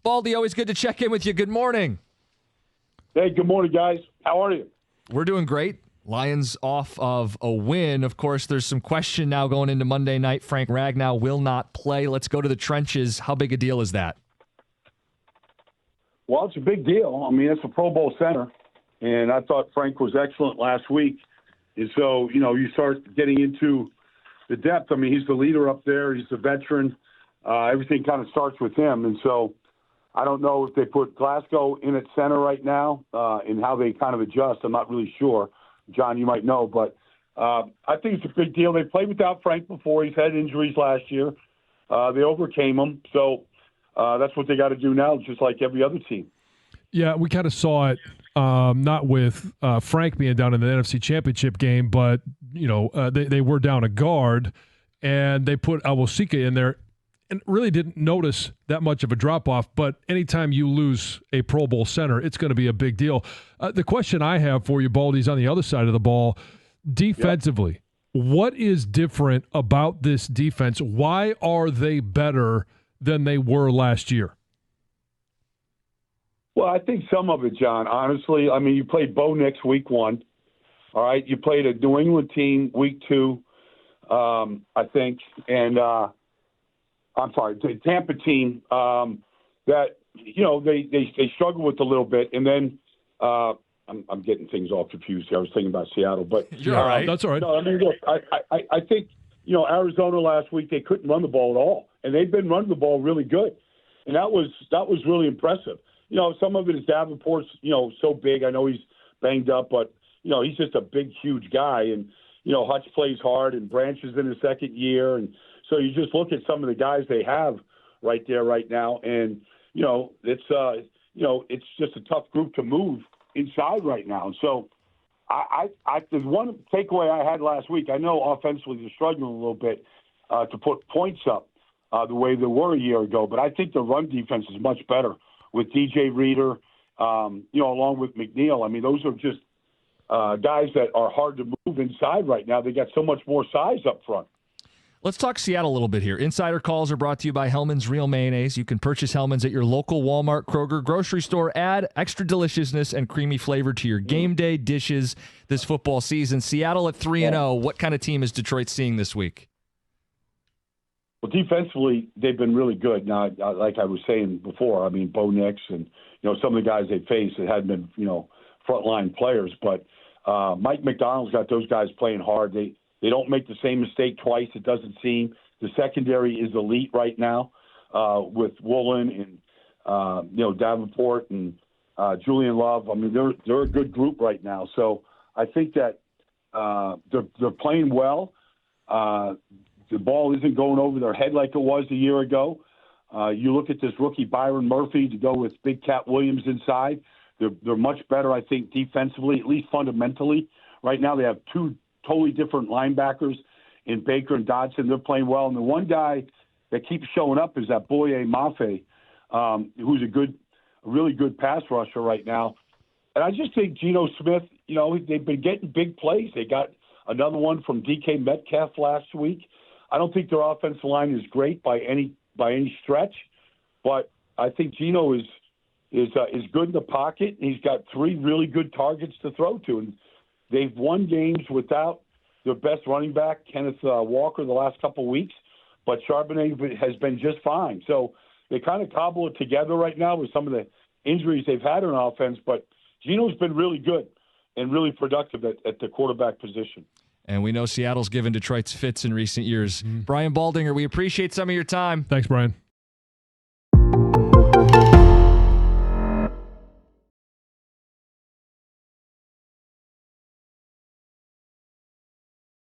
Baldy, always good to check in with you. Good morning. Hey, good morning, guys. How are you? We're doing great. Lions off of a win. Of course, there's some question now going into Monday night. Frank Ragnow will not play. Let's go to the trenches. How big a deal is that? Well, it's a big deal. I mean, it's a Pro Bowl center, and I thought Frank was excellent last week. And so, you start getting into the depth. I mean, he's the leader up there. He's the veteran. Everything kind of starts with him. And so I don't know if they put Glasgow in at center right now and how they kind of adjust. I'm not really sure. John, you might know. But I think it's a big deal. They played without Frank before. He's had injuries last year. They overcame them. So that's what they got to do now, just like every other team. Yeah, we kind of saw it not with Frank being down in the NFC Championship game, but, they were down a guard, and they put Awosika in there and really didn't notice that much of a drop-off. But anytime you lose a Pro Bowl center, it's going to be a big deal. The question I have for you, Baldy, is on the other side of the ball. Defensively, What is different about this defense? Why are they better than they were last year? Well, I think some of it, John, honestly. I mean, you played Bo Nix week one. All right. You played a New England team week two, I think. And I'm sorry, the Tampa team that, they struggled with a little bit. And then I'm getting things all confused here. I was thinking about Seattle. But you're all right. That's all right. No, I mean, look, I think, Arizona last week, they couldn't run the ball at all. And they've been running the ball really good. And that was really impressive. Some of it is Davenport's, so big. I know he's banged up, but, he's just a big, huge guy. And, Hutch plays hard, and Branch is in his second year. And so you just look at some of the guys they have right there right now. And, it's just a tough group to move inside right now. And so there's one takeaway I had last week. I know offensively they're struggling a little bit to put points up the way they were a year ago, but I think the run defense is much better with DJ Reader, along with McNeil. I mean, those are just guys that are hard to move inside right now. They got so much more size up front. Let's talk Seattle a little bit here. Insider calls are brought to you by Hellman's Real Mayonnaise. You can purchase Hellman's at your local Walmart, Kroger, grocery store. Add extra deliciousness and creamy flavor to your game day dishes this football season. Seattle at 3-0. What kind of team is Detroit seeing this week? Well, defensively, they've been really good. Now, like I was saying before, I mean, Bo Nix and, some of the guys they faced that hadn't been, frontline players. But Mike McDonald's got those guys playing hard. They don't make the same mistake twice, it doesn't seem. The secondary is elite right now with Woolen and, Davenport and Julian Love. I mean, they're a good group right now. So I think that they're playing well. The ball isn't going over their head like it was a year ago. You look at this rookie Byron Murphy to go with Big Cat Williams inside. They're much better, I think, defensively, at least fundamentally. Right now they have two totally different linebackers in Baker and Dodson. They're playing well. And the one guy that keeps showing up is that Boye Mafe, who's a really good pass rusher right now. And I just think Geno Smith, they've been getting big plays. They got another one from DK Metcalf last week. I don't think their offensive line is great by any stretch, but I think Geno is good in the pocket. He's got three really good targets to throw to, and they've won games without their best running back, Kenneth Walker, the last couple of weeks, but Charbonnet has been just fine. So they kind of cobble it together right now with some of the injuries they've had on offense, but Geno's been really good and really productive at the quarterback position. And we know Seattle's given Detroit's fits in recent years. Brian Baldinger, we appreciate some of your time. Thanks, Brian.